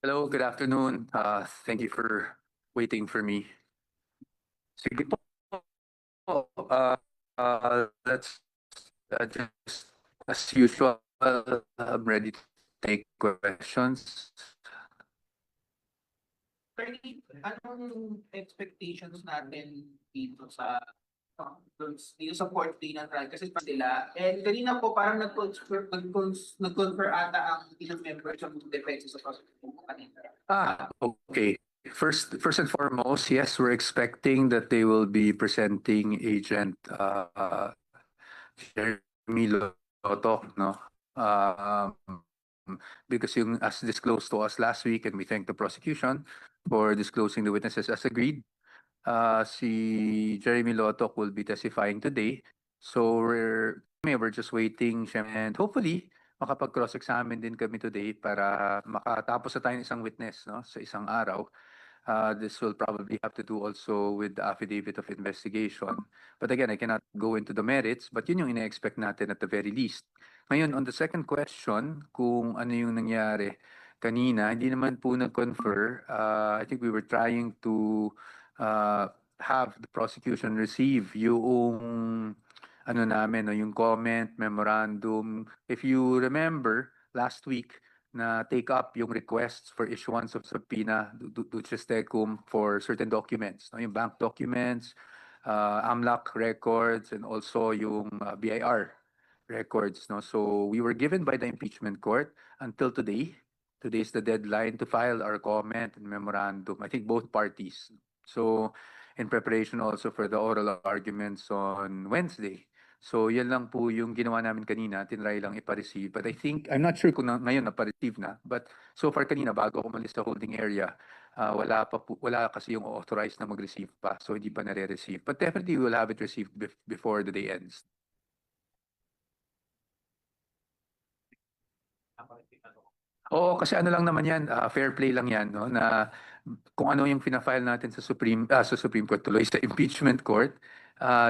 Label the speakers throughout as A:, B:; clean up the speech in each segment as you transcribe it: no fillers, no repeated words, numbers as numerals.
A: Hello, good afternoon. Thank you for waiting for me. Sige po. Let's just as usual, I'm ready to take questions.
B: Anong expectations natin dito sa dito sa fourth day ng trial kasi sila and kanina po parang nag-confer ata ang ilang members ng defense sa prosecution kanina.
A: Okay. First and foremost, yes, we're expecting that they will be presenting Agent Jeremy Loto, no? Because as disclosed to us last week, and we thank the prosecution for disclosing the witnesses as agreed. Si Jeremy Lotok will be testifying today. So we're just waiting, and hopefully makapag-cross-examine din kami today para makatapos na tayo ng isang witness, no, sa isang araw. This will probably have to do also with the affidavit of investigation. But again, I cannot go into the merits, but yun yung ina-expect natin at the very least. Ngayon, on the second question, kung ano yung nangyari kanina, hindi naman po nag-confer. I think we were trying to have the prosecution receive yung ano namin, no, yung comment, memorandum. If you remember, last week, na take up yung requests for issuance of subpoena to Chestecum for certain documents, no, yung bank documents, AMLAC records, and also yung BIR records, no. So we were given by the impeachment court until today. Today is the deadline to file our comment and memorandum. I think both parties. So in preparation also for the oral arguments on Wednesday. So yan lang po yung ginawa namin kanina, tinry lang ipa-receive. But I think, I'm not sure kung ngayon napa-receive na, but so far kanina bago ako umalis sa holding area, wala kasi yung authorized na mag-receive pa. So hindi pa nare-receive. But definitely we will have it received before the day ends. Oo, kasi ano lang naman yan, fair play lang yan, no, na kung ano yung fina-file natin sa Supreme Court tuloy, sa impeachment court,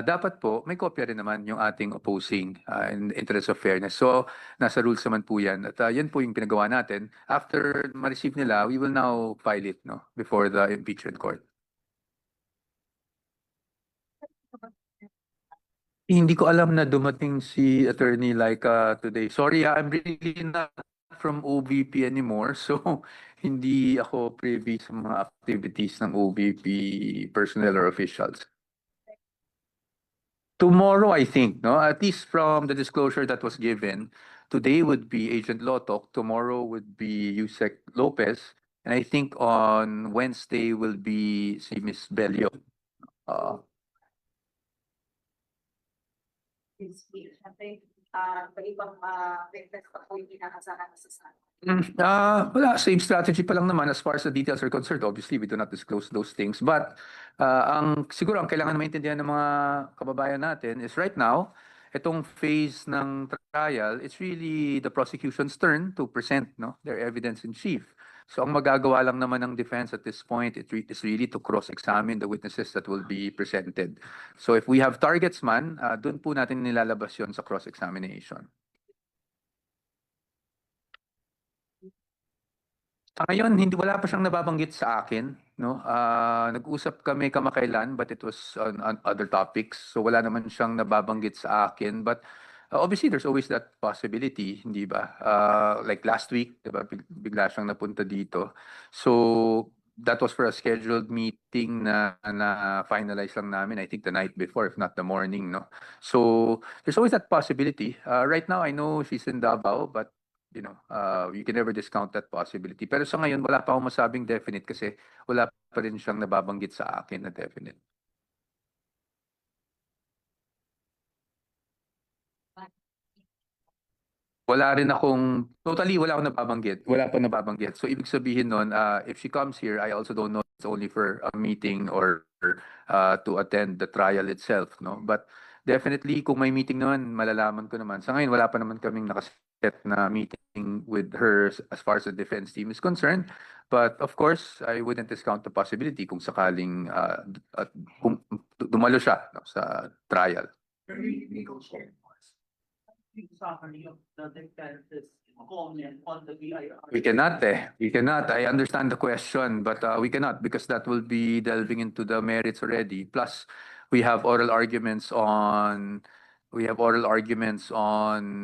A: dapat po may kopya rin naman yung ating opposing in the interest of fairness. So, nasa rules naman po yan. At yan po yung pinagawa natin. After ma-receive nila, we will now file it, no, before the impeachment court. Hindi ko alam na dumating si Attorney Laika today. Sorry, I'm really not from OVP anymore. So, hindi ako privy sa mga activities ng OVP personnel or officials. Tomorrow, I think, no? At least from the disclosure that was given, today would be Agent Lotok, tomorrow would be Yusek Lopez, and I think on Wednesday will be si Miss Belio. Wala, same strategy pa lang naman as far as the details are concerned. Obviously, we do not disclose those things. But siguro ang kailangan maintindihan ng mga kababayan natin is right now, itong phase ng trial, it's really the prosecution's turn to present, no, their evidence in chief. So ang magagawa lang naman ng defense at this point is really to cross-examine the witnesses that will be presented. So if we have targets man, doon po natin nilalabas yun sa cross-examination. Ngayon, wala pa siyang nababanggit sa akin, no? Nag-usap kami kamakailan, but it was on other topics. So wala naman siyang nababanggit sa akin, but obviously there's always that possibility, hindi ba? Like last week, 'di ba, bigla siyang napunta dito. So that was for a scheduled meeting na finalize lang namin, I think the night before, if not the morning, no? So there's always that possibility. Right now, I know she's in Davao, but you know, you can never discount that possibility. Pero sa ngayon, wala pa akong masabing definite kasi wala pa rin siyang nababanggit sa akin na definite. Wala rin akong, totally wala akong nababanggit. Wala pa nababanggit. So ibig sabihin nun, if she comes here, I also don't know it's only for a meeting or to attend the trial itself, no? But definitely, kung may meeting naman, malalaman ko naman. Sa ngayon, wala pa naman kaming nakaset na meeting with her as far as the defense team is concerned. But of course, I wouldn't discount the possibility kung sakaling kung dumalo siya, no, sa trial.
B: Summary of the defense's comment on the BIR?
A: We cannot. I understand the question, but we cannot because that will be delving into the merits already. Plus, we have oral arguments on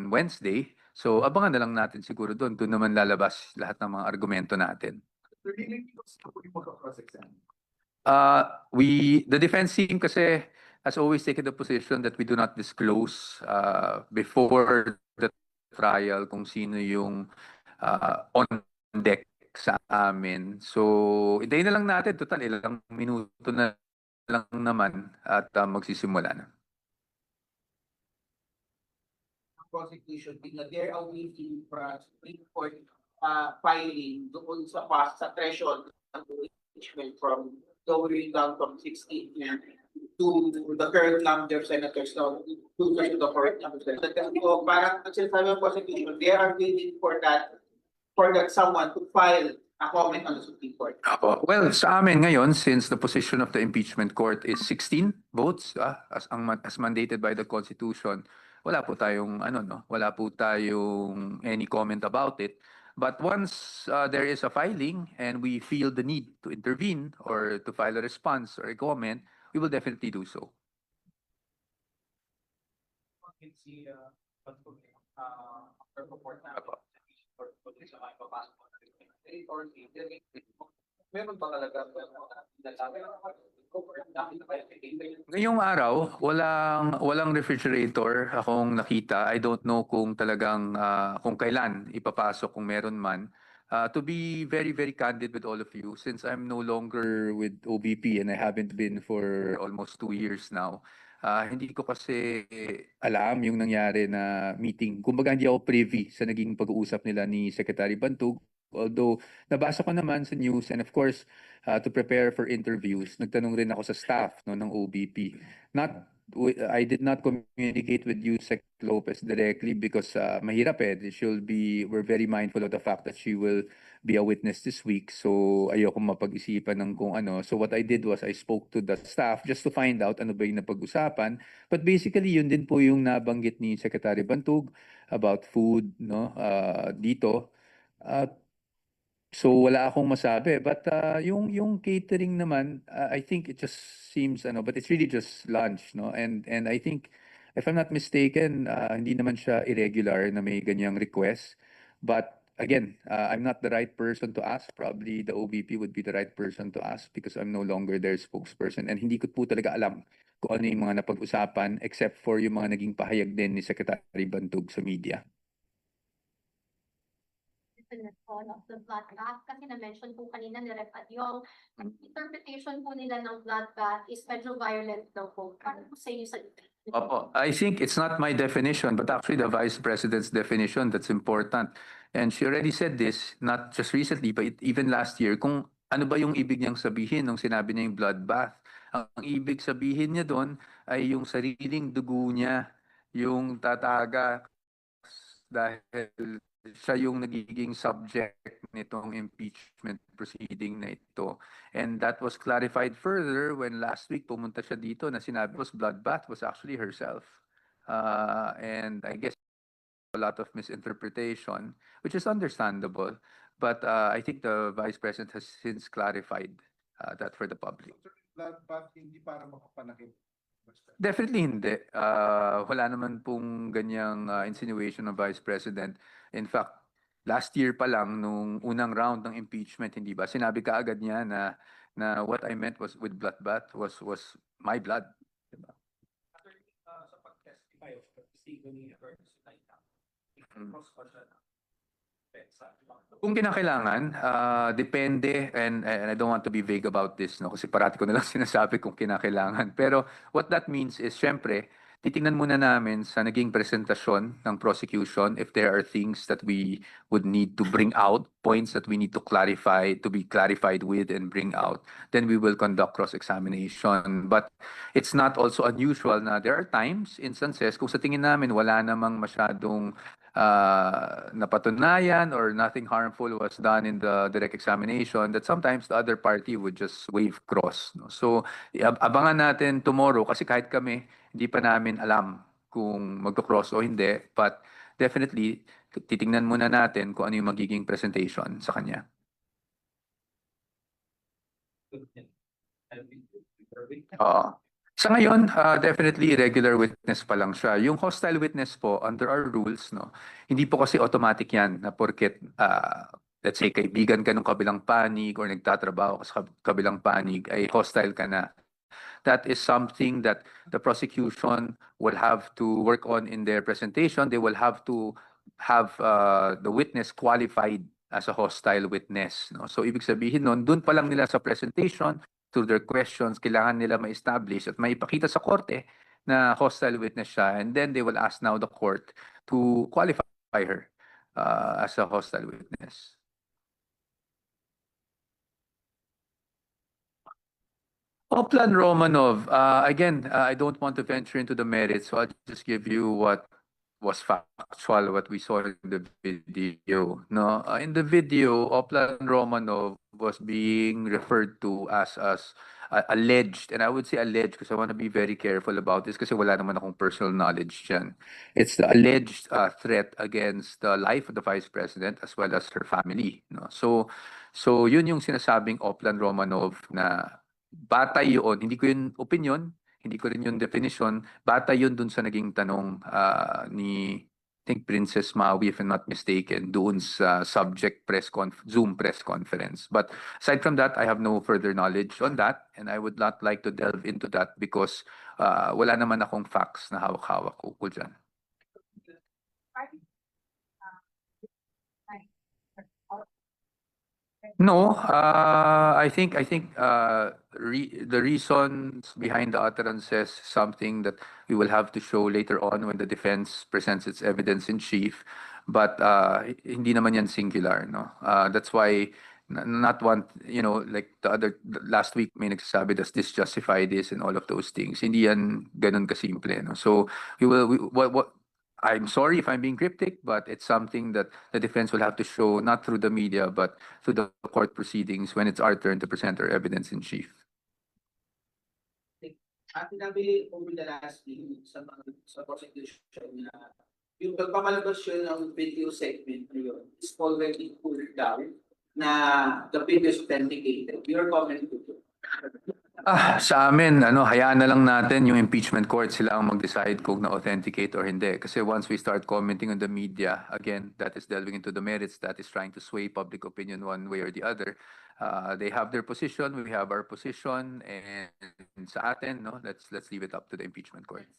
A: Wednesday. So abangan na lang natin siguro doon. Doon naman lalabas lahat ng mga argumento natin. The defense team kasi has always taken the position that we do not disclose before the trial kung sino yung on deck sa amin. So, hintayin na lang natin. Total, ilang minuto na lang naman at magsisimula na.
B: Prosecution na they're awaiting for Supreme Court filing doon sa threshold ng impeachment from lowering down from 16 to the current number of senators now to the current number of senators. So parang sinasabi ng prosecution, they are waiting for that someone to file a comment on the Supreme Court.
A: Well, sa amin ngayon, since the position of the impeachment court is 16 votes as mandated by the Constitution, wala po tayong any comment about it. But once there is a filing and we feel the need to intervene or to file a response or a comment, we will definitely do so. Ngayong araw, walang refrigerator akong nakita. I don't know kung talagang kung kailan ipapasok kung meron man. To be very, very candid with all of you, since I'm no longer with OBP and I haven't been for almost 2 years now, hindi ko kasi alam yung nangyari na meeting. Kumbaga hindi ako privy sa naging pag-uusap nila ni Secretary Bantug. Although nabasa ko naman sa news and of course to prepare for interviews, nagtanong rin ako sa staff ng OBP. I did not communicate with you, Sec Lopez, directly because mahirap we're very mindful of the fact that she will be a witness this week. So ayoko mapag-isipan ng kung ano. So what I did was I spoke to the staff just to find out ano ba yung napag-usapan. But basically yun din po yung nabanggit ni Secretary Bantug about food dito. So wala akong masabi, but yung catering naman, I think it just seems but it's really just lunch, no? And I think if I'm not mistaken, hindi naman siya irregular na may ganyang request. But again, I'm not the right person to ask. Probably the OBP would be the right person to ask because I'm no longer their spokesperson and hindi ko po talaga alam kung ano yung mga napag-usapan except for yung mga naging pahayag din ni Secretary Bantug sa media.
C: Of the blood bath kasi na-mention po kanina ni Rep. Yung interpretation po nila ng blood bath is medyo violent daw po. Paano po sa inyo sa
A: Opo. I think it's not my definition, but actually the Vice President's definition that's important. And she already said this, not just recently, but even last year, kung ano ba yung ibig niyang sabihin nung sinabi niya yung blood bath. Ang ibig sabihin niya doon ay yung sariling dugo niya, yung tataga dahil siya yung nagiging subject nitong impeachment proceeding na ito. And that was clarified further when last week pumunta siya dito na sinabi was bloodbath was actually herself. And I guess a lot of misinterpretation, which is understandable. But I think the Vice President has since clarified that for the public.
D: Bloodbath hindi para makapanakit.
A: Definitely hindi. Wala naman pong ganyang insinuation ng Vice President. In fact, last year pa lang nung unang round ng impeachment, hindi ba? Sinabi kaagad niya na what I meant was with bloodbath was my blood. Diba?
B: Sa pag-testify of the testigo ni Ernest Laita,
A: kung kinakailangan, depende, and I don't want to be vague about this, no, kasi parati ko na lang sinasabi kung kinakailangan. Pero what that means is, syempre, titingnan muna namin sa naging presentasyon ng prosecution if there are things that we would need to bring out, points that we need to clarify, to be clarified with and bring out, then we will conduct cross-examination. But it's not also unusual na there are times, instances, kung sa tingin namin wala namang masyadong napatunayan or nothing harmful was done in the direct examination, that sometimes the other party would just wave cross. No? So abangan natin tomorrow kasi kahit kami, hindi pa namin alam kung magko-cross o hindi. But definitely, titingnan muna natin kung ano yung magiging presentation sa kanya. Oo. Sa ngayon, definitely regular witness pa lang siya. Yung hostile witness po, under our rules, no, hindi po kasi automatic yan na porket, let's say, kaibigan ka ng kabilang panig or nagtatrabaho ka sa kabilang panig, ay hostile ka na. That is something that the prosecution will have to work on in their presentation. They will have to have the witness qualified as a hostile witness. No? So ibig sabihin nun, dun pa lang nila sa presentation, through their questions, kailangan nila ma-establish at maipakita sa korte na hostile witness siya. And then they will ask now the court to qualify her as a hostile witness. Oplan Romanov, again, I don't want to venture into the merits, so I'll just give you what was factual, what we saw in the video. No, in the video, Oplan Romanov was being referred to as alleged, and I would say alleged because I want to be very careful about this kasi wala naman akong personal knowledge dyan. It's the alleged threat against the life of the Vice President as well as her family. No, so yun yung sinasabing Oplan Romanov na batay yun, hindi ko yun opinion, hindi ko rin yung definition, batay yun dun sa naging tanong ni I think Princess Maui, if I'm not mistaken, doon sa subject Zoom press conference. But aside from that, I have no further knowledge on that, and I would not like to delve into that because wala naman akong facts na hawak-hawak ko dyan. No, I think the reasons behind the utterances is something that we will have to show later on when the defense presents its evidence in chief. But hindi naman yan singular, no. That's why not one, like the last week may nagsasabi, does this justify this and all of those things. Hindi yan ganun kasimple, no. So what I'm sorry if I'm being cryptic, but it's something that the defense will have to show not through the media, but through the court proceedings when it's our turn to present our evidence in chief.
B: At sinabi over the last week sa prosecution na yung pagpapalabas yun ng video segment na yun is already pulled down na the video is authenticated. Your comment to it?
A: Sa amin, hayaan na lang natin yung impeachment court, sila ang mag-decide kung na-authenticate or hindi. Kasi once we start commenting on the media, again, that is delving into the merits, that is trying to sway public opinion one way or the other. They have their position, we have our position, and sa atin, let's leave it up to the impeachment court.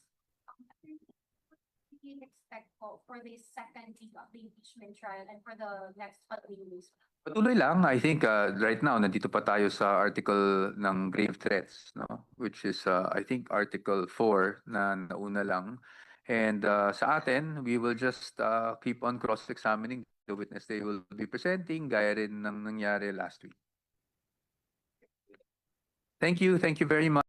C: What do you expect for the second week of the impeachment trial and for the next following weeks?
A: Patuloy lang. I think right now, nandito pa tayo sa article ng grave threats, which is, I think, Article 4 na nauna lang. And sa atin, we will just keep on cross-examining the witness they will be presenting, gaya rin ng nangyari last week. Thank you very much.